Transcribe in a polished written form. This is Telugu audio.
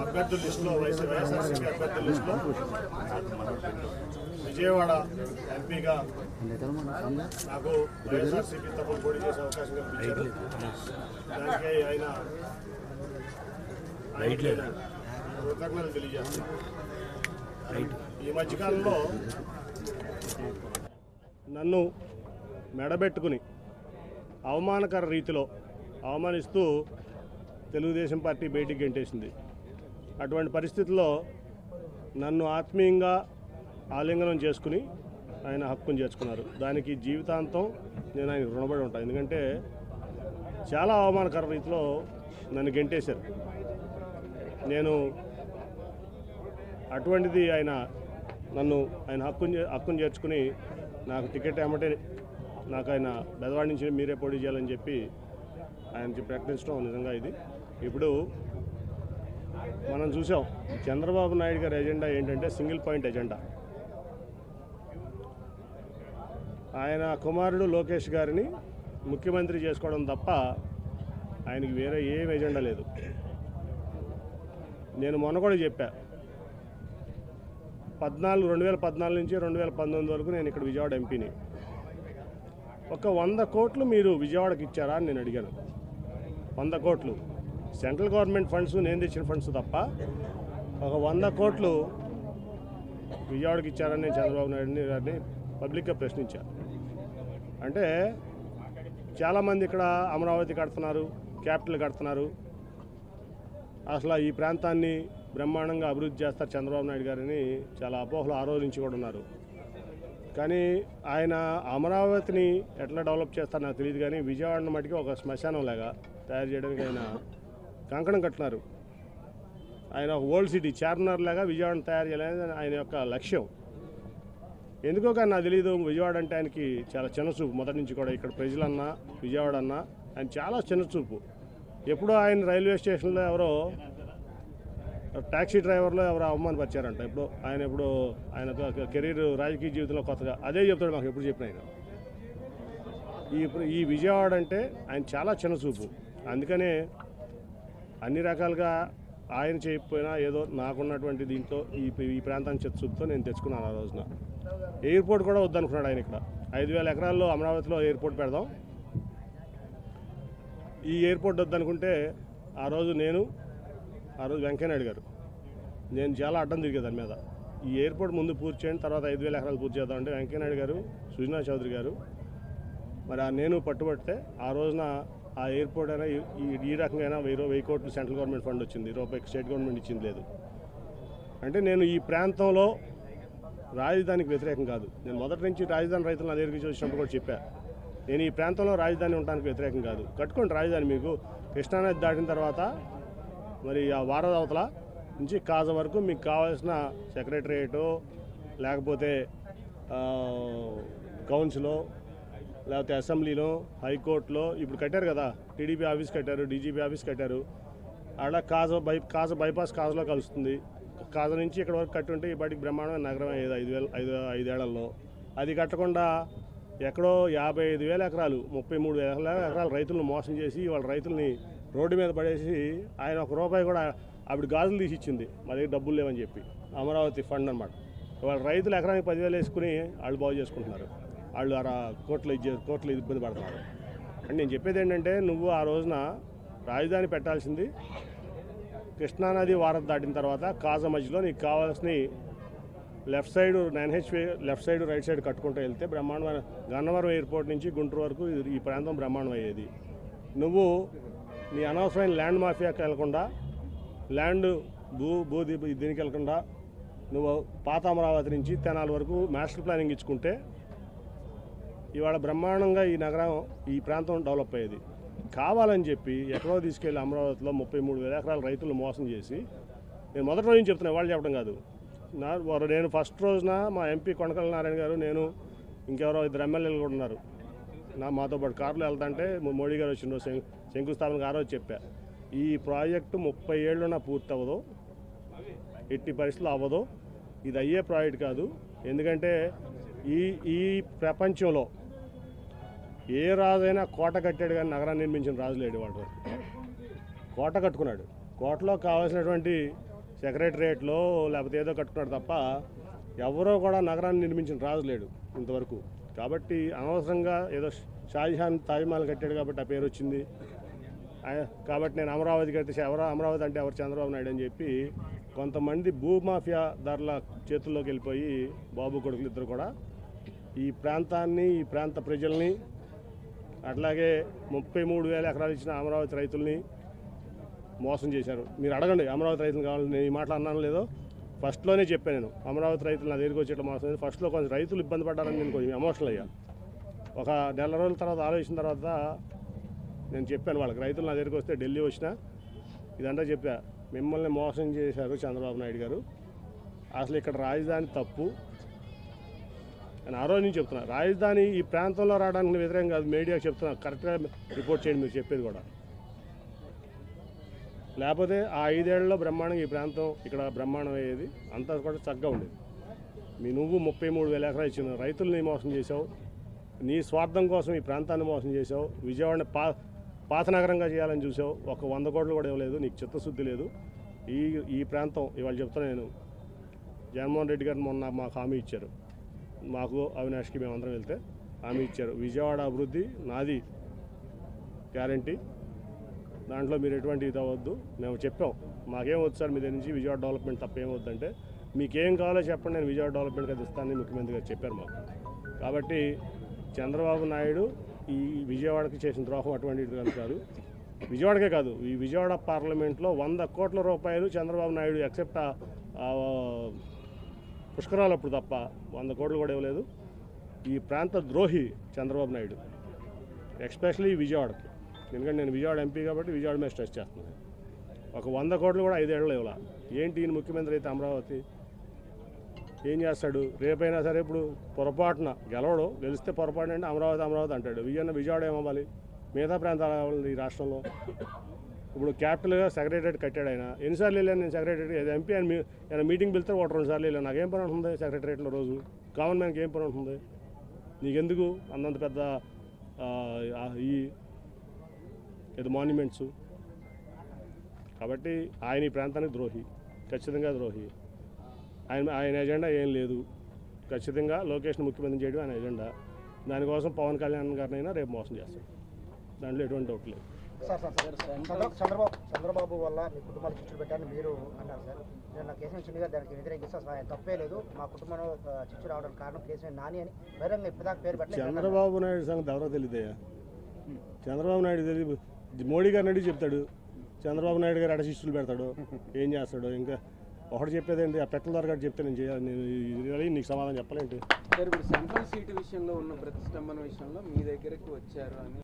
అభ్యర్థుల లిస్టులో వైఎస్ఆర్సీపీ అభ్యర్థుల లిస్టులో విజయవాడ ఎంపీగా నాకు వైఎస్ఆర్సీపీ తరఫున పోటీ చేసే అవకాశం కల్పించారు. దానికి ఆయన కృతజ్ఞతలు తెలియజేస్తున్నారు. ఈ మధ్యకాలంలో నన్ను మెడబెట్టుకుని అవమానకర రీతిలో అవమానిస్తూ తెలుగుదేశం పార్టీ బయటికి గెంటేసింది. అటువంటి పరిస్థితుల్లో నన్ను ఆత్మీయంగా ఆలింగనం చేసుకుని ఆయన హక్కును చేర్చుకున్నారు. దానికి జీవితాంతం నేను ఆయన రుణపడి ఉంటాను. ఎందుకంటే చాలా అవమానకర రీతిలో నన్ను గెంటేశారు. నేను అటువంటిది ఆయన హక్కును చేర్చుకుని నాకు టికెట్ ఏమంటే నాకు ఆయన బెదవాడి నుంచి మీరే పోటీ చేయాలని చెప్పి ఆయన ప్రకటించడం నిజంగా ఇది. ఇప్పుడు మనం చూసాం చంద్రబాబు నాయుడు గారి ఎజెండా ఏంటంటే సింగిల్ పాయింట్ ఎజెండా. ఆయన కుమారుడు లోకేష్ గారిని ముఖ్యమంత్రి చేసుకోవడం తప్ప ఆయనకి వేరే ఏం ఎజెండా లేదు. నేను మొన్న కూడా చెప్పా, 2014 నుంచి 2019 వరకు నేను ఇక్కడ విజయవాడ ఎంపీని. ఒక 100 కోట్లు మీరు విజయవాడకి ఇచ్చారా అని నేను అడిగాను. 100 కోట్లు సెంట్రల్ గవర్నమెంట్ ఫండ్స్, నేను తెచ్చిన ఫండ్స్ తప్ప ఒక 100 కోట్లు విజయవాడకి ఇచ్చారని నేను చంద్రబాబు నాయుడు గారిని పబ్లిక్గా ప్రశ్నించాను. అంటే చాలామంది ఇక్కడ అమరావతి కడుతున్నారు, క్యాపిటల్ కడుతున్నారు, అసలు ఈ ప్రాంతాన్ని బ్రహ్మాండంగా అభివృద్ధి చేస్తారు చంద్రబాబు నాయుడు గారిని చాలా అపోహలు ఆ రోజు నుంచి కూడా ఉన్నారు. కానీ ఆయన అమరావతిని ఎట్లా డెవలప్ చేస్తారో నాకు తెలియదు. కానీ విజయవాడను మటుకు ఒక శ్మశానం లాగా తయారు చేయడానికి ఆయన కంకణం కట్టినారు. ఆయన ఒక ఓల్డ్ సిటీ చార్మినార్ లాగా విజయవాడను తయారు చేయాలని ఆయన యొక్క లక్ష్యం. ఎందుకో కానీ నాకు తెలియదు, విజయవాడ అంటే ఆయనకి చాలా చిన్నచూపు మొదటి నుంచి కూడా. ఇక్కడ ప్రజలన్నా విజయవాడ అన్నా ఆయన చాలా చిన్నచూపు. ఎప్పుడో ఆయన రైల్వే స్టేషన్లో ఎవరో ట్యాక్సీ డ్రైవర్లో ఎవరో అవమానపరిచారంట. ఎప్పుడు ఆయన కెరీర్ రాజకీయ జీవితంలో కొత్తగా అదే చెప్తాడు మాకు ఎప్పుడు చెప్పిన ఆయన. ఈ విజయవాడ అంటే ఆయన చాలా చిన్నచూపు. అందుకనే అన్ని రకాలుగా ఆయన చేయకపోయినా ఏదో నాకున్నటువంటి దీంతో ఈ ప్రాంతాన్ని చిత్తచూపుతో నేను తెచ్చుకున్నాను. ఆ రోజున ఎయిర్పోర్ట్ కూడా వద్దనుకున్నాడు ఆయన. ఇక్కడ 5,000 ఎకరాల్లో అమరావతిలో ఎయిర్పోర్ట్ పెడదాం, ఈ ఎయిర్పోర్ట్ వద్దనుకుంటే ఆ రోజు వెంకయ్యనాయుడు గారు నేను చాలా అడ్డం తిరిగే దాని మీద. ఈ ఎయిర్పోర్ట్ ముందు పూర్తి చేయండి, తర్వాత 5,000 ఎకరాలు పూర్తి చేద్దామంటే వెంకయ్యనాయుడు గారు, సుజనా చౌదరి గారు మరి నేను పట్టుబడితే ఆ రోజున ఆ ఎయిర్పోర్ట్ అయినా ఈ రకంగా 1,000 కోట్లు సెంట్రల్ గవర్నమెంట్ ఫండ్ వచ్చింది, రూపాయికి స్టేట్ గవర్నమెంట్ ఇచ్చింది లేదు. అంటే నేను ఈ ప్రాంతంలో రాజధానికి వ్యతిరేకం కాదు. నేను మొదటి నుంచి రాజధాని రైతులు నా దగ్గరికి వచ్చినప్పుడు కూడా చెప్పా, నేను ఈ ప్రాంతంలో రాజధాని ఉండడానికి వ్యతిరేకం కాదు. కట్టుకోండి రాజధాని. మీకు కృష్ణానది దాటిన తర్వాత మరి ఆ వారదవతల నుంచి కాజ వరకు మీకు కావాల్సిన సెక్రటరియేటో లేకపోతే కౌన్సిలో లేకపోతే అసెంబ్లీలో హైకోర్టులో ఇప్పుడు కట్టారు కదా, టీడీపీ ఆఫీస్ కట్టారు, డీజీపీ ఆఫీస్ కట్టారు. అలా కాజ బైపాస్ కాజలో కలుస్తుంది. కాజ నుంచి ఇక్కడ వరకు కట్టుంటే ఈ పాటికి బ్రహ్మాండమైన నగరం అయ్యేది 5 ఏళ్లలో. అది కట్టకుండా ఎక్కడో 55,000 ఎకరాలు 33,000 ఎకరాలు రైతులను మోసం చేసి వాళ్ళ రైతుల్ని రోడ్డు మీద పడేసి ఆయన ₹1 కూడా ఆవిడ గాజులు తీసి ఇచ్చింది, మా దగ్గర డబ్బులు లేవని చెప్పి. అమరావతి ఫండ్ అనమాట. వాళ్ళ రైతులు ఎకరానికి 10,000 వేసుకుని వాళ్ళు బాగు చేసుకుంటున్నారు. వాళ్ళు కోర్టులో ఇబ్బంది పడుతున్నారు. అంటే నేను చెప్పేది ఏంటంటే, నువ్వు ఆ రోజున రాజధాని పెట్టాల్సింది కృష్ణానది వారధి దాటిన తర్వాత కాజ మధ్యలో నీకు కావాల్సిన left side 9HP left side right side కట్టుకుంటూ వెళ్తే బ్రహ్మాండమైన గన్నవరం ఎయిర్పోర్ట్ నుంచి గుంటూరు వరకు ఈ ప్రాంతం బ్రహ్మాండం అయ్యేది. నువ్వు నీ అనవసరమైన ల్యాండ్ మాఫియాకి వెళ్లకుండా, ల్యాండ్ దీనికి వెళ్లకుండా నువ్వు పాత అమరావతి నుంచి తెనాలి వరకు మాస్టర్ ప్లానింగ్ ఇచ్చుకుంటే ఇవాళ బ్రహ్మాండంగా ఈ నగరం ఈ ప్రాంతం డెవలప్ అయ్యేది. కావాలని చెప్పి ఎక్కడో తీసుకెళ్ళి అమరావతిలో 33,000 ఎకరాల రైతులు మోసం చేసి, నేను మొదటి రోజు చెప్తున్నా, వాళ్ళు చెప్పడం కాదు. నేను ఫస్ట్ రోజున మా ఎంపీ కొనకళ్ళ నారాయణ గారు, నేను ఇంకెవరో 2 ఎమ్మెల్యేలు కూడా ఉన్నారు మాతో పాటు కారులో వెళ్తుంటే మోడీ గారు వచ్చిన రోజు శంకుస్థాపనకు ఆ రోజు చెప్పా, ఈ ప్రాజెక్టు 30 ఏళ్ళున్నా పూర్తి అవ్వదు, ఎట్టి పరిస్థితులు అవ్వదు, ఇది అయ్యే ప్రాజెక్ట్ కాదు. ఎందుకంటే ఈ ప్రపంచంలో ఏ రాజైనా కోట కట్టాడు కానీ నగరాన్ని నిర్మించిన రాజు లేడు వాడు. కోట కట్టుకున్నాడు, కోటలో కావాల్సినటువంటి సెక్రటరియట్లో లేకపోతే ఏదో కట్టుకున్నాడు తప్ప ఎవరో కూడా నగరాన్ని నిర్మించిన రాజు లేడు ఇంతవరకు. కాబట్టి అనవసరంగా ఏదో షాజహాన్ తాజ్మహల్ కట్టాడు కాబట్టి ఆ పేరు వచ్చింది. కాబట్టి నేను అమరావతి కడితే ఎవరో అమరావతి అంటే ఎవరు చంద్రబాబు నాయుడు అని చెప్పి కొంతమంది భూమాఫియా దారుల చేతుల్లోకి వెళ్ళిపోయి బాబు కొడుకులు ఇద్దరు కూడా ఈ ప్రాంతాన్ని, ఈ ప్రాంత ప్రజల్ని, అట్లాగే 33,000 ఎకరాలు ఇచ్చిన అమరావతి రైతుల్ని మోసం చేశారు. మీరు అడగండి అమరావతి రైతులు కావాలి, నేను ఈ మాటలు అన్నాను లేదో ఫస్ట్లోనే చెప్పాను. నేను అమరావతి రైతులు నా దగ్గరికి వచ్చేట మోసం చేసి ఫస్ట్లో కొంచెం రైతులు ఇబ్బంది పడ్డారని నేను కొంచెం ఎమోషనల్ అయ్యా. ఒక నెల రోజుల తర్వాత ఆలోచించిన తర్వాత నేను చెప్పాను వాళ్ళకి, రైతులు నా దగ్గరికి వస్తే ఢిల్లీ వచ్చినా ఇదంతా చెప్పా, మిమ్మల్ని మోసం చేశారు చంద్రబాబు నాయుడు గారు, అసలు ఇక్కడ రాజధాని తప్పు అని ఆ రోజు నుంచి చెప్తున్నా. రాజధాని ఈ ప్రాంతంలో రావడానికి వ్యతిరేకం కాదు, మీడియాకి చెప్తున్నా, కరెక్ట్గా రిపోర్ట్ చేయండి మీరు చెప్పేది కూడా. లేకపోతే ఆ 5 ఏళ్లలో బ్రహ్మాండంగా ఈ ప్రాంతం ఇక్కడ బ్రహ్మాండం అయ్యేది, అంతా కూడా చక్కగా ఉండేది. నువ్వు 33,000 ఎకరాలు ఇచ్చిన రైతుల్ని మోసం చేసావు, నీ స్వార్థం కోసం ఈ ప్రాంతాన్ని మోసం చేసావు, విజయవాడని పాత నగరంగా చేయాలని చూసావు, ఒక 100 కోట్లు కూడా ఇవ్వలేదు, నీకు చిత్తశుద్ధి లేదు. ఈ ప్రాంతం ఇవాళ చెప్తున్నా నేను, జగన్మోహన్ రెడ్డి గారు మొన్న మాకు హామీ ఇచ్చారు, మాకు అవినాష్కి మేమందరం వెళ్తే హామీ ఇచ్చారు, విజయవాడ అభివృద్ధి నాది గ్యారంటీ, దాంట్లో మీరు ఎటువంటి ఇది అవ్వద్దు. మేము చెప్పాం మాకేం వద్దు సార్ మీ దగ్గర నుంచి విజయవాడ డెవలప్మెంట్ తప్ప ఏం వద్దంటే, మీకేం కావాలో చెప్పండి నేను విజయవాడ డెవలప్మెంట్కి అది ఇస్తానని ముఖ్యమంత్రి గారు చెప్పారు మాకు. కాబట్టి చంద్రబాబు నాయుడు ఈ విజయవాడకి చేసిన ద్రోహం అటువంటిది కాదు, విజయవాడకే కాదు ఈ విజయవాడ పార్లమెంట్లో 100 కోట్ల రూపాయలు చంద్రబాబు నాయుడు ఎక్సెప్ట్ పుష్కరాలు అప్పుడు తప్ప 100 కోట్లు కూడా ఇవ్వలేదు. ఈ ప్రాంత ద్రోహి చంద్రబాబు నాయుడు, ఎస్పెషలీ విజయవాడకి. ఎందుకంటే నేను విజయవాడ ఎంపీ కాబట్టి విజయవాడ మీద స్ట్రెస్ చేస్తున్నాను. ఒక 100 కోట్లు కూడా 5 ఏళ్ళు ఇవ్వాల. ఏంటి ఈయన ముఖ్యమంత్రి అయితే అమరావతి ఏం చేస్తాడు? రేపైనా సరే ఇప్పుడు పొరపాటున గెలవడు, గెలిస్తే పొరపాటు అంటే అమరావతి అంటాడు. విజయవాడ ఏమవ్వాలి? మిగతా ప్రాంతాలు కావాలి ఈ రాష్ట్రంలో. ఇప్పుడు క్యాపిటల్గా సెక్రటరియట్ కట్టాడు ఆయన. ఎన్నిసార్లు వెళ్ళాను నేను సెక్రటరియట్? ఎంపీ ఆయన మీటింగ్ వెళ్తే 1-2 సార్లు వెళ్ళాను. నాకేం పని ఉంటుంది సెక్రటరియట్లో? రోజు కామన్ మ్యాన్కి ఏం పని ఉంటుంది? నీకెందుకు అంతంత పెద్ద ఏదో మాన్యుమెంట్స్? కాబట్టి ఆయన ఈ ప్రాంతానికి ద్రోహి, ఖచ్చితంగా ద్రోహి. ఆయన ఎజెండా ఏం లేదు, ఖచ్చితంగా లొకేషన్ ముఖ్యమంత్రి చేయడం ఆయన ఎజెండా. దానికోసం పవన్ కళ్యాణ్ గారినైనా రేపు మోసం చేస్తాడు, దాంట్లో ఎటువంటి డౌట్ లేదు. చంద్రబాబు వల్ల మీ కుటుంబాలు చిచ్చులు పెట్టారని మీరు అన్నారు సార్. నేను నా కేసు చిన్నగా దానికి వ్యతిరేకిస్తే అసలు ఆయన తప్పే లేదు, మా కుటుంబంలో చిచ్చు రావడానికి కారణం కేసు నాని అని బహిరంగ ఇప్పటిదాకా పేరు పెట్టలేదు. చంద్రబాబు నాయుడు సంగతి ఎవరో తెలియదయ్యా. చంద్రబాబు నాయుడు తెలియదు, మోడీ గారిని అడిగి చెప్తాడు. చంద్రబాబు నాయుడు గారు అడ శిష్యులు పెడతాడు, ఏం చేస్తాడు? ఇంకా ఒకటి చెప్పేదేంటి, ఆ పెట్టల ద్వారా చెప్తే నేను చేయాలి, నేను నీకు సమాధానం చెప్పాలేంటి? సెంట్రల్ సీటు విషయంలో ఉన్న ప్రతిష్టంభన విషయంలో మీ దగ్గరికి వచ్చారు అని